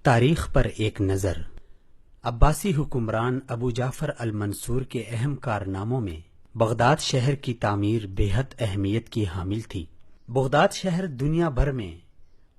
تاریخ پر ایک نظر۔ عباسی حکمران ابو جعفر المنصور کے اہم کارناموں میں بغداد شہر کی تعمیر بے حد اہمیت کی حامل تھی۔ بغداد شہر دنیا بھر میں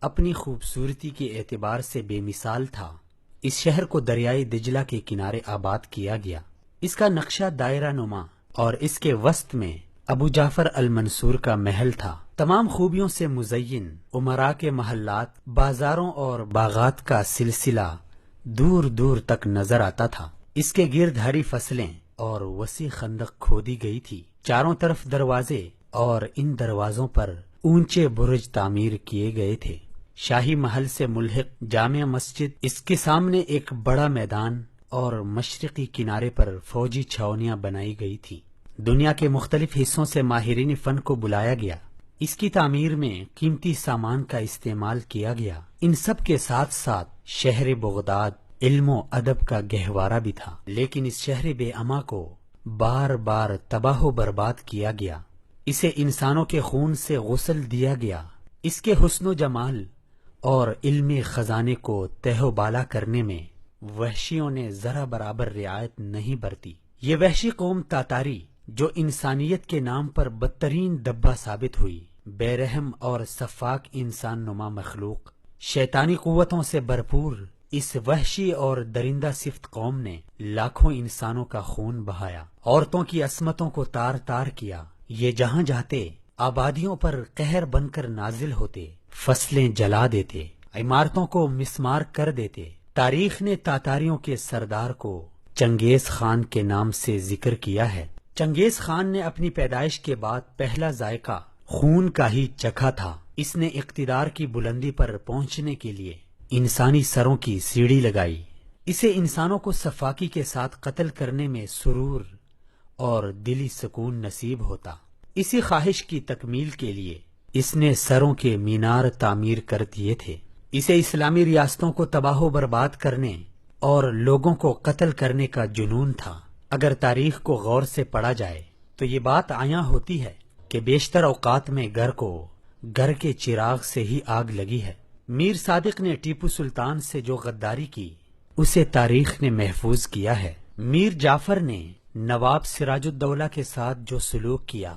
اپنی خوبصورتی کے اعتبار سے بے مثال تھا۔ اس شہر کو دریائے دجلہ کے کنارے آباد کیا گیا۔ اس کا نقشہ دائرہ نما اور اس کے وسط میں ابو جعفر المنصور کا محل تھا۔ تمام خوبیوں سے مزین امراء کے محلات، بازاروں اور باغات کا سلسلہ دور دور تک نظر آتا تھا۔ اس کے گرد ہری فصلیں اور وسیع خندق کھودی گئی تھی۔ چاروں طرف دروازے اور ان دروازوں پر اونچے برج تعمیر کیے گئے تھے۔ شاہی محل سے ملحق جامع مسجد، اس کے سامنے ایک بڑا میدان اور مشرقی کنارے پر فوجی چھاؤنیاں بنائی گئی تھی۔ دنیا کے مختلف حصوں سے ماہرین فن کو بلایا گیا۔ اس کی تعمیر میں قیمتی سامان کا استعمال کیا گیا۔ ان سب کے ساتھ ساتھ شہر بغداد علم و ادب کا گہوارہ بھی تھا، لیکن اس شہر بے اما کو بار بار تباہ و برباد کیا گیا۔ اسے انسانوں کے خون سے غسل دیا گیا۔ اس کے حسن و جمال اور علمی خزانے کو تہ و بالا کرنے میں وحشیوں نے ذرا برابر رعایت نہیں برتی۔ یہ وحشی قوم تاتاری جو انسانیت کے نام پر بدترین دبہ ثابت ہوئی، بے رحم اور سفاک انسان نما مخلوق، شیطانی قوتوں سے بھرپور اس وحشی اور درندہ صفت قوم نے لاکھوں انسانوں کا خون بہایا، عورتوں کی عصمتوں کو تار تار کیا۔ یہ جہاں جاتے آبادیوں پر قہر بن کر نازل ہوتے، فصلیں جلا دیتے، عمارتوں کو مسمار کر دیتے۔ تاریخ نے تاتاریوں کے سردار کو چنگیز خان کے نام سے ذکر کیا ہے۔ چنگیز خان نے اپنی پیدائش کے بعد پہلا ذائقہ خون کا ہی چکھا تھا۔ اس نے اقتدار کی بلندی پر پہنچنے کے لیے انسانی سروں کی سیڑھی لگائی۔ اسے انسانوں کو صفاکی کے ساتھ قتل کرنے میں سرور اور دلی سکون نصیب ہوتا۔ اسی خواہش کی تکمیل کے لیے اس نے سروں کے مینار تعمیر کر دیے تھے۔ اسے اسلامی ریاستوں کو تباہ و برباد کرنے اور لوگوں کو قتل کرنے کا جنون تھا۔ اگر تاریخ کو غور سے پڑھا جائے تو یہ بات عیاں ہوتی ہے کہ بیشتر اوقات میں گھر کے چراغ سے ہی آگ لگی ہے۔ میر صادق نے ٹیپو سلطان سے جو غداری کی، اسے تاریخ نے محفوظ کیا ہے۔ میر جعفر نے نواب سراج الدولہ کے ساتھ جو سلوک کیا،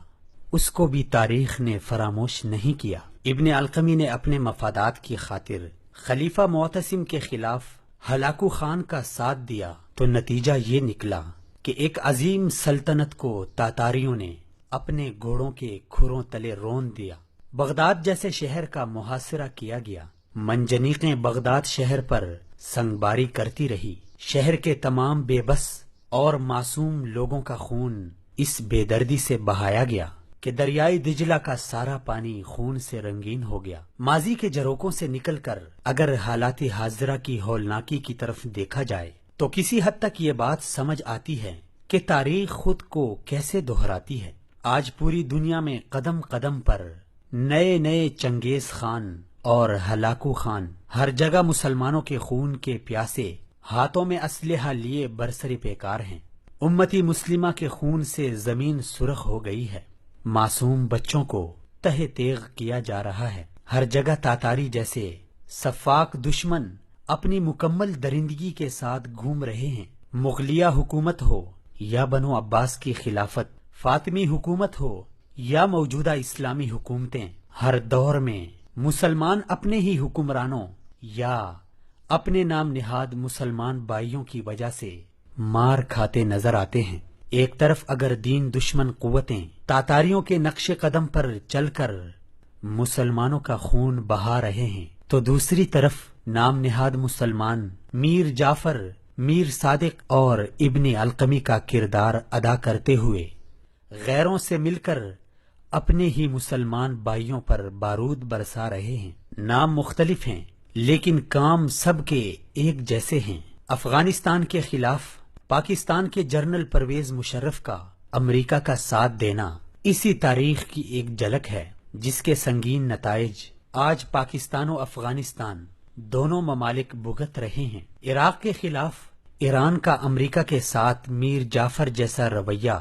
اس کو بھی تاریخ نے فراموش نہیں کیا۔ ابن القمی نے اپنے مفادات کی خاطر خلیفہ معتصم کے خلاف ہلاکو خان کا ساتھ دیا تو نتیجہ یہ نکلا کہ ایک عظیم سلطنت کو تاتاریوں نے اپنے گھوڑوں کے کھروں تلے رون دیا۔ بغداد جیسے شہر کا محاصرہ کیا گیا۔ منجنیقیں بغداد شہر پر سنگباری کرتی رہی۔ شہر کے تمام بے بس اور معصوم لوگوں کا خون اس بے دردی سے بہایا گیا کہ دریائے دجلہ کا سارا پانی خون سے رنگین ہو گیا۔ ماضی کے جروکوں سے نکل کر اگر حالات حاضرہ کی ہولناکی کی طرف دیکھا جائے تو کسی حد تک یہ بات سمجھ آتی ہے کہ تاریخ خود کو کیسے دہراتی ہے۔ آج پوری دنیا میں قدم قدم پر نئے چنگیز خان اور ہلاکو خان، ہر جگہ مسلمانوں کے خون کے پیاسے ہاتھوں میں اسلحہ لیے برسر پیکار ہیں۔ امتی مسلمہ کے خون سے زمین سرخ ہو گئی ہے۔ معصوم بچوں کو تہ تیغ کیا جا رہا ہے۔ ہر جگہ تاتاری جیسے سفاک دشمن اپنی مکمل درندگی کے ساتھ گھوم رہے ہیں۔ مغلیہ حکومت ہو یا بنو عباس کی خلافت، فاطمی حکومت ہو یا موجودہ اسلامی حکومتیں، ہر دور میں مسلمان اپنے ہی حکمرانوں یا اپنے نام نہاد مسلمان بھائیوں کی وجہ سے مار کھاتے نظر آتے ہیں۔ ایک طرف اگر دین دشمن قوتیں تاتاریوں کے نقش قدم پر چل کر مسلمانوں کا خون بہا رہے ہیں تو دوسری طرف نام نہاد مسلمان میر جعفر، میر صادق اور ابن القمی کا کردار ادا کرتے ہوئے غیروں سے مل کر اپنے ہی مسلمان بھائیوں پر بارود برسا رہے ہیں۔ نام مختلف ہیں لیکن کام سب کے ایک جیسے ہیں۔ افغانستان کے خلاف پاکستان کے جنرل پرویز مشرف کا امریکہ کا ساتھ دینا اسی تاریخ کی ایک جھلک ہے جس کے سنگین نتائج آج پاکستان و افغانستان دونوں ممالک بھگت رہے ہیں۔ عراق کے خلاف ایران کا امریکہ کے ساتھ میر جعفر جیسا رویہ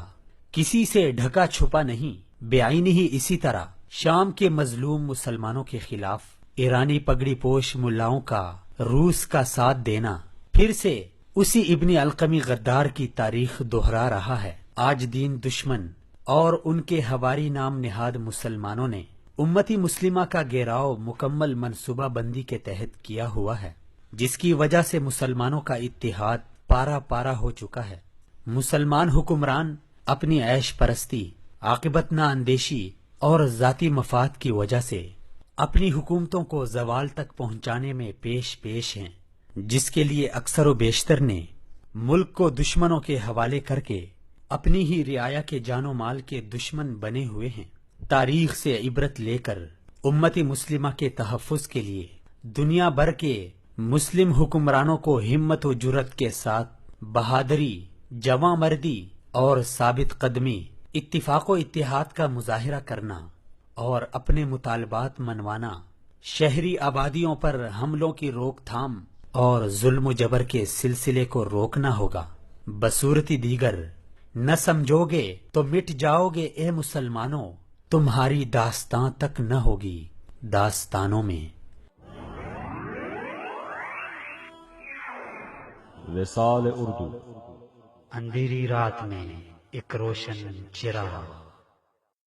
کسی سے ڈھکا چھپا نہیں، بے عینی ہی اسی طرح شام کے مظلوم مسلمانوں کے خلاف ایرانی پگڑی پوش ملاؤں کا روس کا ساتھ دینا پھر سے اسی ابن القمی غدار کی تاریخ دہرا رہا ہے۔ آج دین دشمن اور ان کے حواری نام نہاد مسلمانوں نے امتی مسلمہ کا گھیراؤ مکمل منصوبہ بندی کے تحت کیا ہوا ہے، جس کی وجہ سے مسلمانوں کا اتحاد پارا پارا ہو چکا ہے۔ مسلمان حکمران اپنی عیش پرستی، عاقبت نہ اندیشی اور ذاتی مفاد کی وجہ سے اپنی حکومتوں کو زوال تک پہنچانے میں پیش ہیں، جس کے لیے اکثر و بیشتر نے ملک کو دشمنوں کے حوالے کر کے اپنی ہی رعایا کے جان و مال کے دشمن بنے ہوئے ہیں۔ تاریخ سے عبرت لے کر امت مسلمہ کے تحفظ کے لیے دنیا بھر کے مسلم حکمرانوں کو ہمت و جرت کے ساتھ بہادری، جواں مردی اور ثابت قدمی، اتفاق و اتحاد کا مظاہرہ کرنا اور اپنے مطالبات منوانا، شہری آبادیوں پر حملوں کی روک تھام اور ظلم و جبر کے سلسلے کو روکنا ہوگا۔ بصورت دیگر نہ سمجھو گے تو مٹ جاؤ گے اے مسلمانوں، تمہاری داستان تک نہ ہوگی داستانوں میں۔ وصال اردو۔ اندھیری رات میں ایک روشن چراغ۔